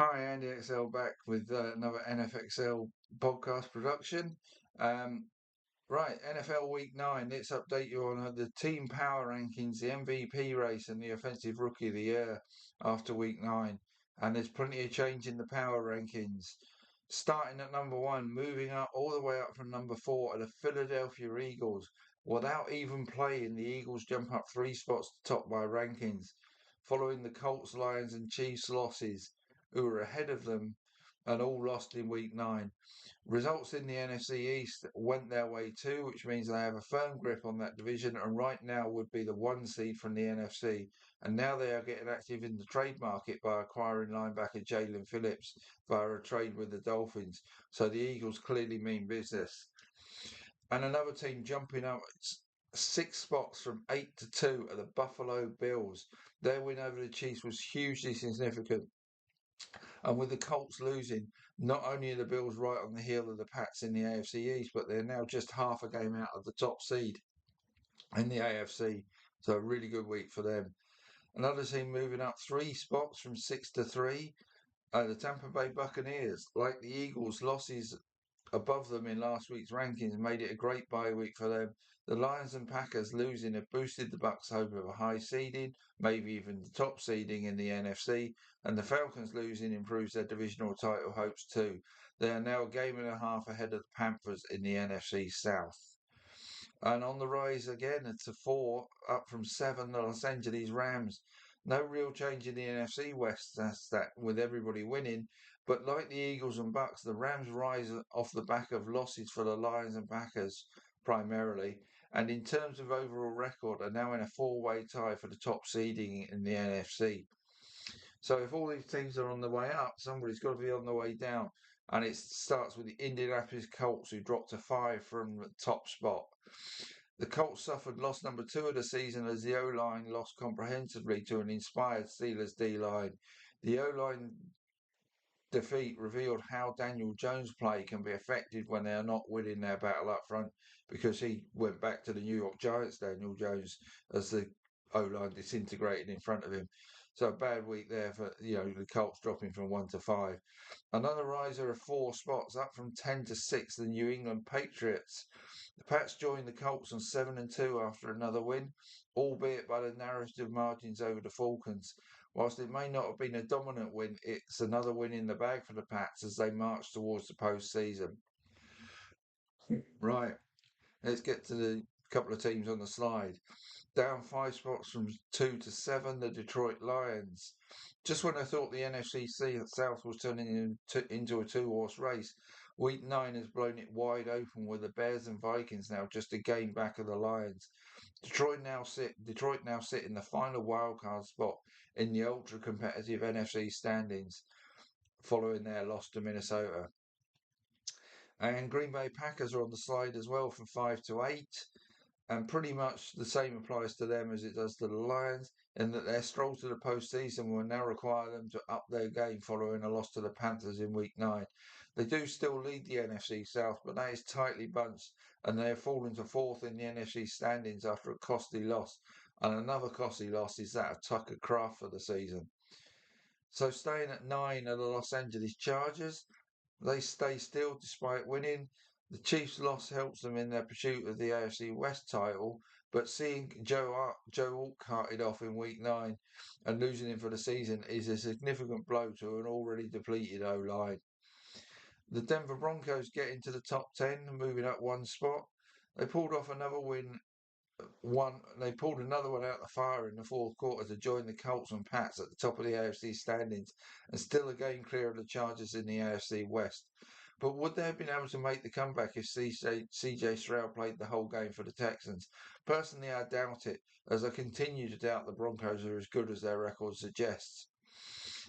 Hi, Andy XL back with another NFXL podcast production. Um, right, NFL Week 9. Let's update you on the team power rankings, the MVP race, and the offensive rookie of the year after Week 9. And there's plenty of change in the power rankings. Starting at number one, moving up all the way up from number four are the Philadelphia Eagles. Without even playing, the Eagles jump up three spots to top by rankings, following the Colts, Lions, and Chiefs losses, who were ahead of them and all lost in week 9. Results in the NFC East went their way too, which means they have a firm grip on that division and right now would be the one seed from the NFC. And now they are getting active in the trade market by acquiring linebacker Jalen Phillips via a trade with the Dolphins. So the Eagles clearly mean business. And another team jumping up six spots from 8 to 2 are the Buffalo Bills. Their win over the Chiefs was hugely significant. And with the Colts losing, not only are the Bills right on the heel of the Pats in the AFC East, but they're now just half a game out of the top seed in the AFC. So a really good week for them. Another team moving up three spots from 6 to 3 are the Tampa Bay Buccaneers. Like the Eagles, losses above them in last week's rankings made it a great bye week for them. The Lions and Packers losing have boosted the Bucks' hope of a high seeding, maybe even the top seeding in the NFC, and the Falcons losing improves their divisional title hopes too. They are now a game and a half ahead of the Panthers in the NFC South. And on the rise again to 4, up from 7, the Los Angeles Rams. No real change in the NFC West, that's that with everybody winning. But like the Eagles and Bucks, the Rams rise off the back of losses for the Lions and Packers primarily. And in terms of overall record, are now in a four-way tie for the top seeding in the NFC. So if all these teams are on the way up, somebody's got to be on the way down. And it starts with the Indianapolis Colts, who dropped to 5 from the top spot. The Colts suffered loss number 2 of the season as the O-line lost comprehensively to an inspired Steelers D-line. The O-line defeat revealed how Daniel Jones' play can be affected when they are not winning their battle up front, because he went back to the New York Giants, Daniel Jones, as the O-line disintegrated in front of him. So a bad week there for the Colts dropping from 1 to 5. Another riser of 4 spots up from 10 to 6, the New England Patriots. The Pats joined the Colts on 7 and 2 after another win, albeit by the narrative margins over the Falcons. Whilst it may not have been a dominant win, it's another win in the bag for the Pats as they march towards the postseason. Right, let's get to the couple of teams on the slide. Down 5 spots from 2 to 7, the Detroit Lions. Just when I thought the NFC South was turning into a two-horse race, Week 9 has blown it wide open with the Bears and Vikings now just a game back of the Lions. Detroit now sit in the final wildcard spot in the ultra-competitive NFC standings following their loss to Minnesota. And Green Bay Packers are on the slide as well from 5 to 8. And pretty much the same applies to them as it does to the Lions, in that their stroll to the postseason will now require them to up their game following a loss to the Panthers in Week 9. They do still lead the NFC South, but that is tightly bunched, and they have fallen to 4th in the NFC standings after a costly loss. And another costly loss is that of Tucker Kraft for the season. So staying at 9 are the Los Angeles Chargers. They stay still despite winning. The Chiefs' loss helps them in their pursuit of the AFC West title, but seeing Joe Alt carted off in Week 9 and losing him for the season is a significant blow to an already depleted O-line. The Denver Broncos get into the top 10, moving up 1 spot. They pulled off another win. They pulled another one out the fire in the fourth quarter to join the Colts and Pats at the top of the AFC standings and still a game clear of the Chargers in the AFC West. But would they have been able to make the comeback if CJ Stroud played the whole game for the Texans? Personally, I doubt it, as I continue to doubt the Broncos are as good as their record suggests.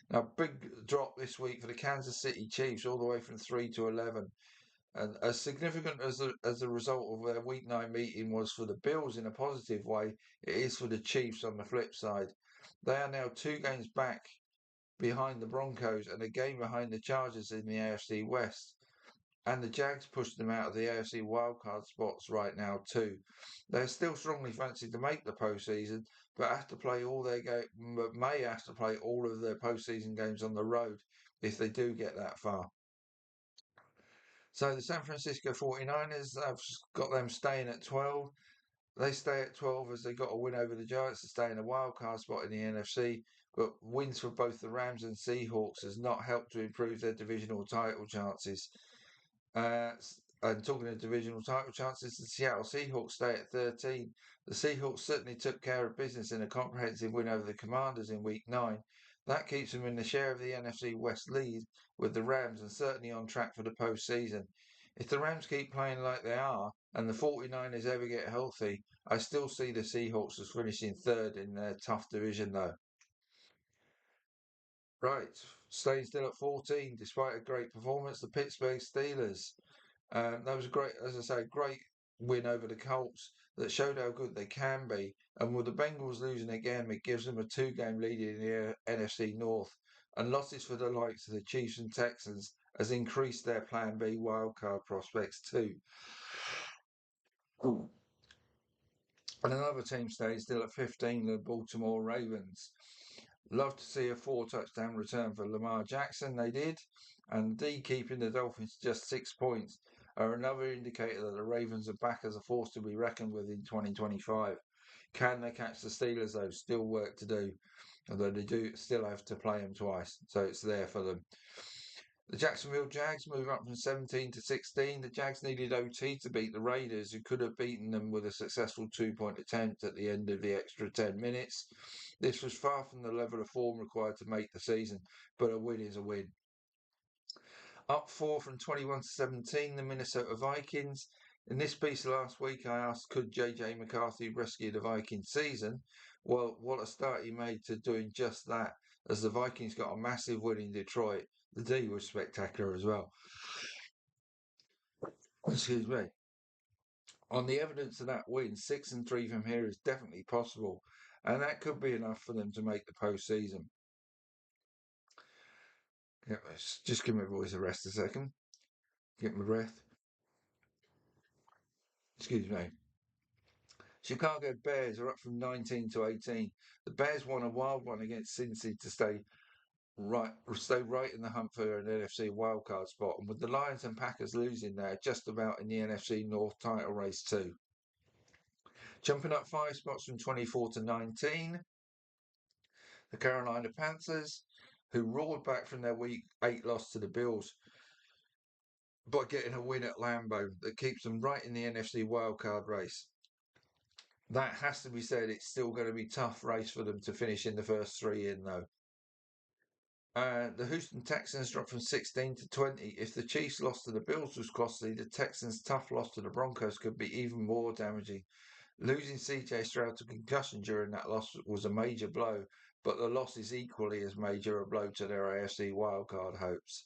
Now, big drop this week for the Kansas City Chiefs, all the way from 3 to 11. And as significant as the result of their Week 9 meeting was for the Bills in a positive way, it is for the Chiefs on the flip side. They are now 2 games back behind the Broncos and a game behind the Chargers in the AFC West. And the Jags pushed them out of the AFC wildcard spots right now too. They're still strongly fancied to make the postseason, but may have to play all of their postseason games on the road, if they do get that far. So the San Francisco 49ers, I've got them staying at 12. They stay at 12 as they got a win over the Giants to stay in a wild card spot in the NFC. But wins for both the Rams and Seahawks has not helped to improve their divisional title chances. And talking of divisional title chances, the Seattle Seahawks stay at 13. The Seahawks certainly took care of business in a comprehensive win over the Commanders in Week 9. That keeps them in the share of the NFC West lead with the Rams and certainly on track for the postseason. If the Rams keep playing like they are and the 49ers ever get healthy, I still see the Seahawks as finishing third in their tough division though. Right, staying still at 14 despite a great performance, the Pittsburgh Steelers. That was a great, as I say, great win over the Colts that showed how good they can be. And with the Bengals losing again, it gives them a 2-game lead in the NFC North. And losses for the likes of the Chiefs and Texans has increased their Plan B wildcard prospects too. And another team stays still at 15, the Baltimore Ravens. Love to see a 4-touchdown return for Lamar Jackson. They did. And D keeping the Dolphins to just 6 points are another indicator that the Ravens are back as a force to be reckoned with in 2025. Can they catch the Steelers, though? Still work to do. Although they do still have to play them twice. So it's there for them. The Jacksonville Jags move up from 17 to 16. The Jags needed OT to beat the Raiders, who could have beaten them with a successful 2-point attempt at the end of the extra 10 minutes. This was far from the level of form required to make the season, but a win is a win. Up 4 from 21 to 17, the Minnesota Vikings. In this piece last week, I asked, could JJ McCarthy rescue the Vikings season? Well, what a start he made to doing just that, as the Vikings got a massive win in Detroit. The D was spectacular as well. Excuse me. On the evidence of that win, 6-3 from here is definitely possible, and that could be enough for them to make the postseason. Just give my voice a rest a second. Get my breath. Excuse me. Chicago Bears are up from 19 to 18. The Bears won a wild one against Cincy to stay right in the hunt for an NFC wildcard spot. And with the Lions and Packers losing, they're just about in the NFC North title race too. Jumping up 5 spots from 24 to 19, the Carolina Panthers, who roared back from their Week 8 loss to the Bills by getting a win at Lambeau that keeps them right in the NFC wildcard race. That has to be said, it's still going to be a tough race for them to finish in the first 3 in, though. The Houston Texans dropped from 16 to 20. If the Chiefs' loss to the Bills was costly, the Texans' tough loss to the Broncos could be even more damaging. Losing CJ Stroud to concussion during that loss was a major blow, but the loss is equally as major a blow to their AFC wildcard hopes.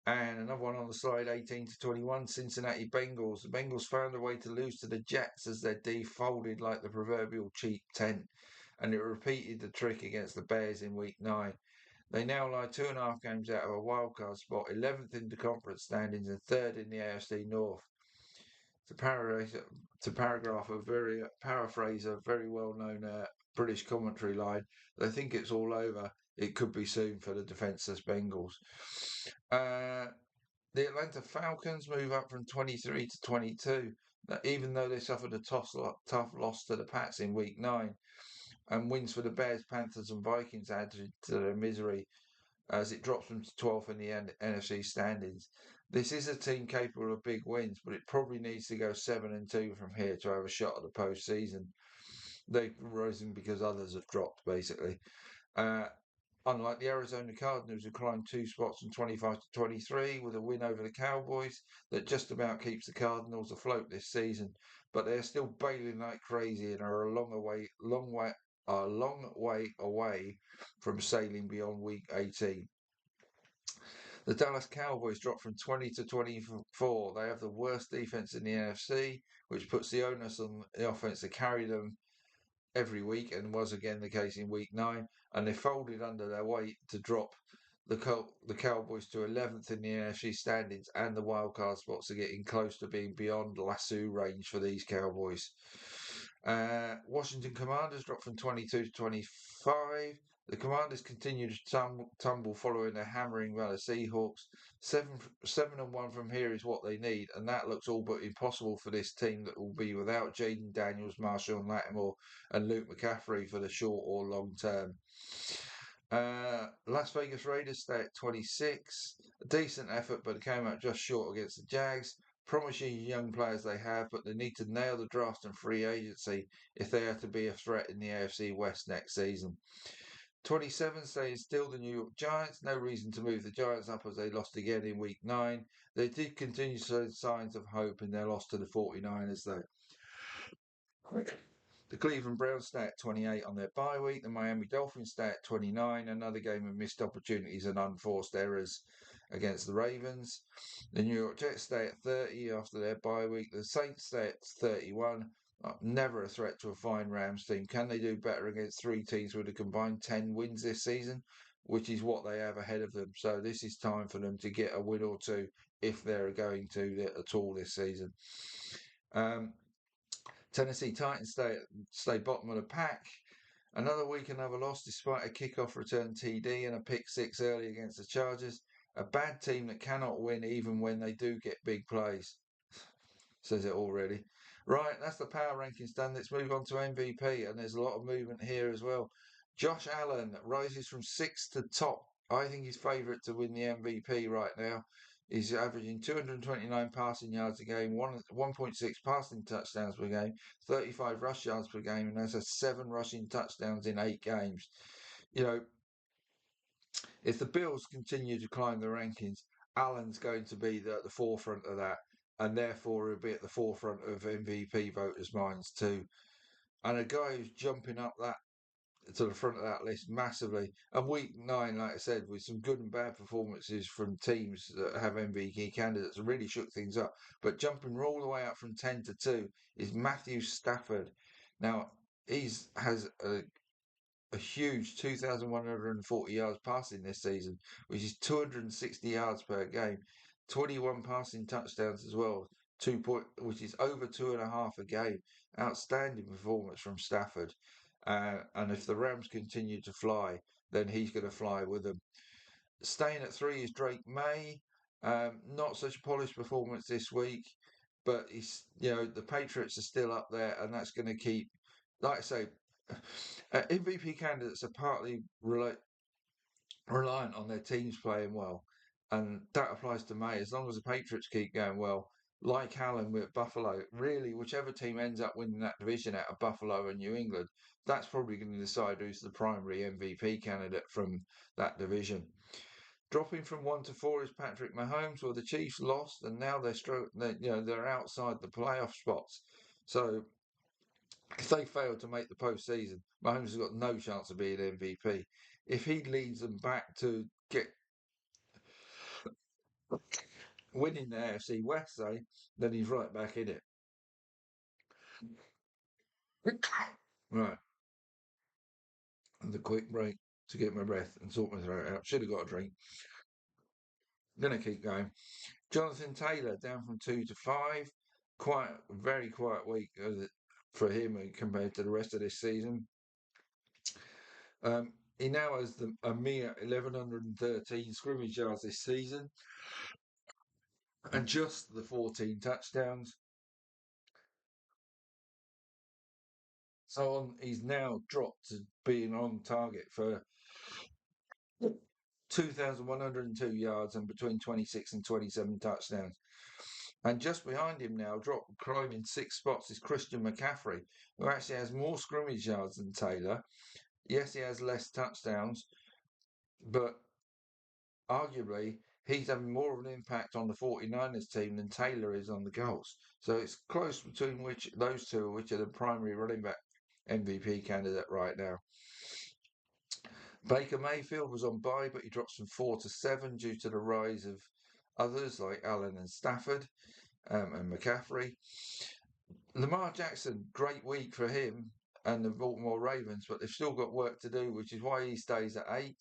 And another one on the slide, 18 to 21, Cincinnati Bengals. The Bengals found a way to lose to the Jets as their D folded like the proverbial cheap tent, and it repeated the trick against the Bears in Week 9. They now lie 2.5 games out of a wildcard spot, 11th in the conference standings and 3rd in the AFC North. To paraphrase a very well-known British commentary line, they think it's all over. It could be soon for the defenceless Bengals. The Atlanta Falcons move up from 23 to 22, even though they suffered a tough loss to the Pats in Week 9. And wins for the Bears, Panthers and Vikings added to their misery as it drops them to 12th in the NFC standings. This is a team capable of big wins, but it probably needs to go 7-2 from here to have a shot at the postseason. They've risen because others have dropped, basically. Unlike the Arizona Cardinals, who climbed 2 spots from 25 to 23 with a win over the Cowboys that just about keeps the Cardinals afloat this season, but they're still bailing like crazy and are a long way away from sailing beyond Week 18. The Dallas Cowboys dropped from 20 to 24. They have the worst defense in the NFC, which puts the onus on the offense to carry them every week, and was again the case in Week 9. And they folded under their weight to drop the Cowboys to 11th in the NFC standings, and the wildcard spots are getting close to being beyond lasso range for these Cowboys. Washington Commanders dropped from 22 to 25. The Commanders continue to tumble following their hammering by the Seahawks. 7-1 from here is what they need, and that looks all but impossible for this team that will be without Jaden Daniels, Marshawn Lattimore, and Luke McCaffrey for the short or long term. Las Vegas Raiders stay at 26. A decent effort, but came out just short against the Jags. Promising young players they have, but they need to nail the draft and free agency if they are to be a threat in the AFC West next season. 27 stays still the New York Giants. No reason to move the Giants up as they lost again in week 9. They did continue to show signs of hope in their loss to the 49ers, though. The Cleveland Browns stay at 28 on their bye week. The Miami Dolphins stay at 29. Another game of missed opportunities and unforced errors against the Ravens. The New York Jets stay at 30 after their bye week. The Saints stay at 31. Never a threat to a fine Rams team. Can they do better against 3 teams with a combined 10 wins this season? Which is what they have ahead of them. So this is time for them to get a win or two if they're going to at all this season. Tennessee Titans stay bottom of the pack. Another week, another loss despite a kickoff return TD and a pick 6 early against the Chargers. A bad team that cannot win even when they do get big plays. Says it already. Right, that's the power rankings done. Let's move on to MVP, and there's a lot of movement here as well. Josh Allen rises from 6th to top. I think he's favourite to win the MVP right now. He's averaging 229 passing yards a game, 1.6 passing touchdowns per game, 35 rush yards per game, and has 7 rushing touchdowns in 8 games. You know, if the Bills continue to climb the rankings, Allen's going to be at the forefront of that, and therefore he'll be at the forefront of MVP voters' minds too. And a guy who's jumping up that to the front of that list massively. And week 9, like I said, with some good and bad performances from teams that have MVP candidates, really shook things up. But jumping all the way up from 10 to 2 is Matthew Stafford. Now, has a huge 2,140 yards passing this season, which is 260 yards per game, 21 passing touchdowns as well, which is over 2.5 a game. Outstanding performance from Stafford. And if the Rams continue to fly, then he's going to fly with them. Staying at 3 is Drake May. Not such a polished performance this week, but the Patriots are still up there, and that's going to keep, like I say, MVP candidates are partly reliant on their teams playing well, and that applies to May. As long as the Patriots keep going well, like Allen with Buffalo, really, whichever team ends up winning that division out of Buffalo and New England, that's probably going to decide who's the primary MVP candidate from that division. Dropping from 1 to 4 is Patrick Mahomes. Well, the Chiefs lost, and now they're outside the playoff spots. So if they fail to make the postseason, Mahomes has got no chance of being MVP. If he leads them back to get winning the AFC West, say, then he's right back in it. Right. And a quick break to get my breath and sort my throat out. Should have got a drink. Gonna keep going. Jonathan Taylor down from 2 to 5. Very quiet week for him compared to the rest of this season. He now has a mere 1,113 scrimmage yards this season and just the 14 touchdowns. So he's now dropped to being on target for 2,102 yards and between 26 and 27 touchdowns. And just behind him now, climbing 6 spots, is Christian McCaffrey, who actually has more scrimmage yards than Taylor. Yes, he has less touchdowns, but arguably he's having more of an impact on the 49ers team than Taylor is on the Colts. So it's close between those two, which are the primary running back MVP candidate right now. Baker Mayfield was on bye, but he drops from 4 to 7 due to the rise of others like Allen and Stafford and McCaffrey. Lamar Jackson, great week for him and the Baltimore Ravens, but they've still got work to do, which is why he stays at 8.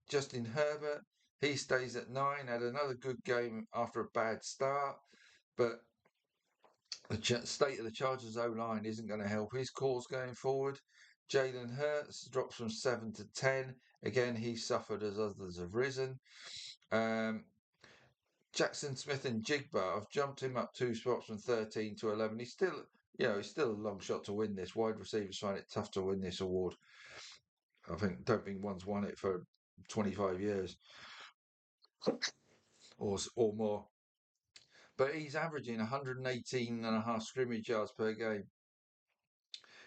Justin Herbert, he stays at 9, had another good game after a bad start, but the state of the Chargers O-line isn't going to help his cause going forward. Jalen Hurts drops from 7 to 10. Again, he suffered as others have risen. Um, Jackson Smith and Jigba, I've jumped him up 2 spots from 13 to 11. He's still a long shot to win this. Wide receivers find it tough to win this award. Don't think one's won it for 25 years or more. But he's averaging 118 and a half scrimmage yards per game.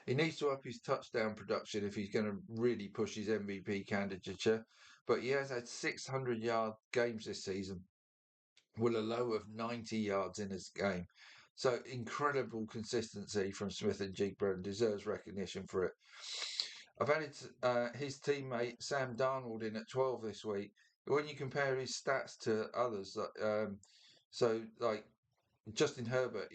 He needs to up his touchdown production if he's going to really push his MVP candidature. But he has had 600-yard games this season with a low of 90 yards in his game. So incredible consistency from Smith and Jigba, and deserves recognition for it. I've added his teammate Sam Darnold in at 12 this week. When you compare his stats to others, like Justin Herbert,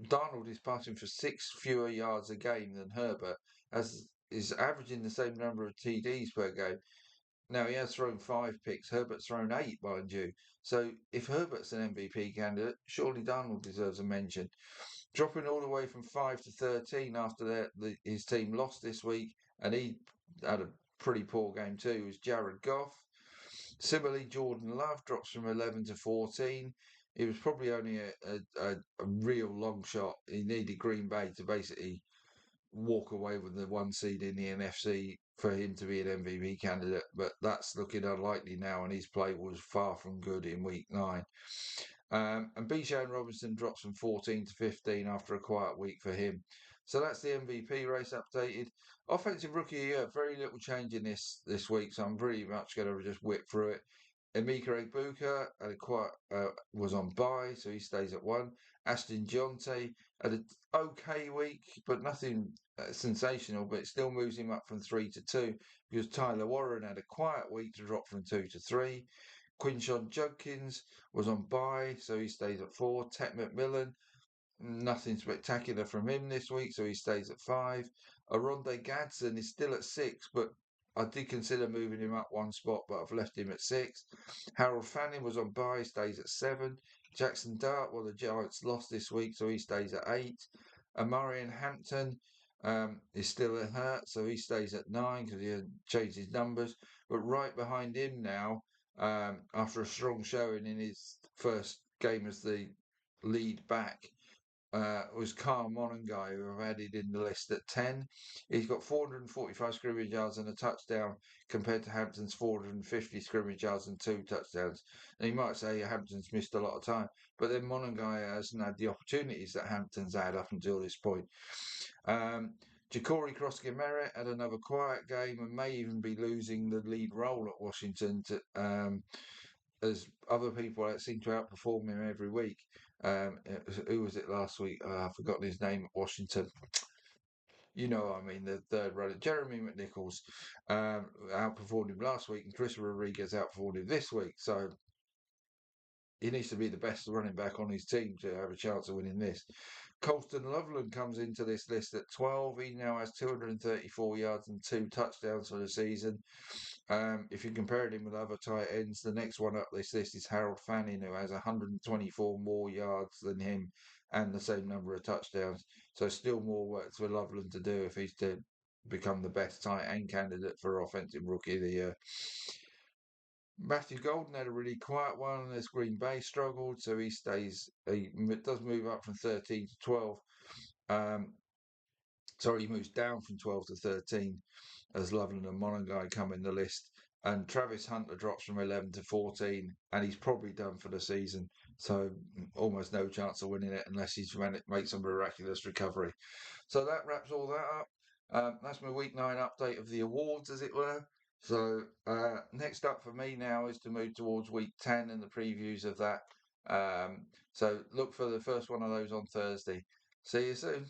Darnold is passing for 6 fewer yards a game than Herbert, as is averaging the same number of TDs per game. Now, he has thrown 5 picks. Herbert's thrown 8, mind you. So if Herbert's an MVP candidate, surely Darnold deserves a mention. Dropping all the way from 5 to 13 after his team lost this week, and he had a pretty poor game too, was Jared Goff. Similarly, Jordan Love drops from 11 to 14. It was probably only a real long shot. He needed Green Bay to basically walk away with the 1 seed in the NFC for him to be an MVP candidate, but that's looking unlikely now, and his play was far from good in week 9. And Bijan Robinson drops from 14 to 15 after a quiet week for him. So that's the MVP race updated. Offensive Rookie of the Year, very little change in this week, so I'm pretty much going to just whip through it. Emeka Egbuka was on bye, so he stays at 1. Ashton Jonte had an okay week, but nothing sensational, but it still moves him up from 3 to 2, because Tyler Warren had a quiet week to drop from 2 to 3. Quinshon Judkins was on bye, so he stays at 4. Ted McMillan, nothing spectacular from him this week, so he stays at 5. Aronde Gadsden is still at 6, but I did consider moving him up 1 spot, but I've left him at 6. Harold Fanning was on bye, stays at 7. Jackson Dart, the Giants lost this week, so he stays at 8. Amarian Hampton is still hurt, so he stays at 9 because he hasn't changed his numbers. But right behind him now, after a strong showing in his first game as the lead back, was Carl Monangai, who I've added in the list at 10. He's got 445 scrimmage yards and a touchdown compared to Hampton's 450 scrimmage yards and 2 touchdowns. And you might say Hampton's missed a lot of time, but then Monangai hasn't had the opportunities that Hampton's had up until this point. Ja'Cory Cross-Gameret had another quiet game and may even be losing the lead role at Washington as other people that seem to outperform him every week. Who was it last week? I've forgotten his name at Washington. You know what I mean, the third runner, Jeremy McNichols, outperformed him last week, and Chris Rodriguez outperformed him this week. So he needs to be the best running back on his team to have a chance of winning this. Colston Loveland comes into this list at 12. He now has 234 yards and 2 touchdowns for the season. If you compare him with other tight ends, the next one up this list is Harold Fanning, who has 124 more yards than him and the same number of touchdowns. So still more work for Loveland to do if he's to become the best tight end candidate for Offensive Rookie of the Year. Matthew Golden had a really quiet one as Green Bay struggled, so he does move up from 13 to 12. He moves down from 12 to 13 as Loveland and Monangai come in the list. And Travis Hunter drops from 11 to 14, and he's probably done for the season. So almost no chance of winning it unless he's make some miraculous recovery. So that wraps all that up. That's my week 9 update of the awards, as it were. So next up for me now is to move towards week 10 and the previews of that. So look for the first one of those on Thursday. See you soon.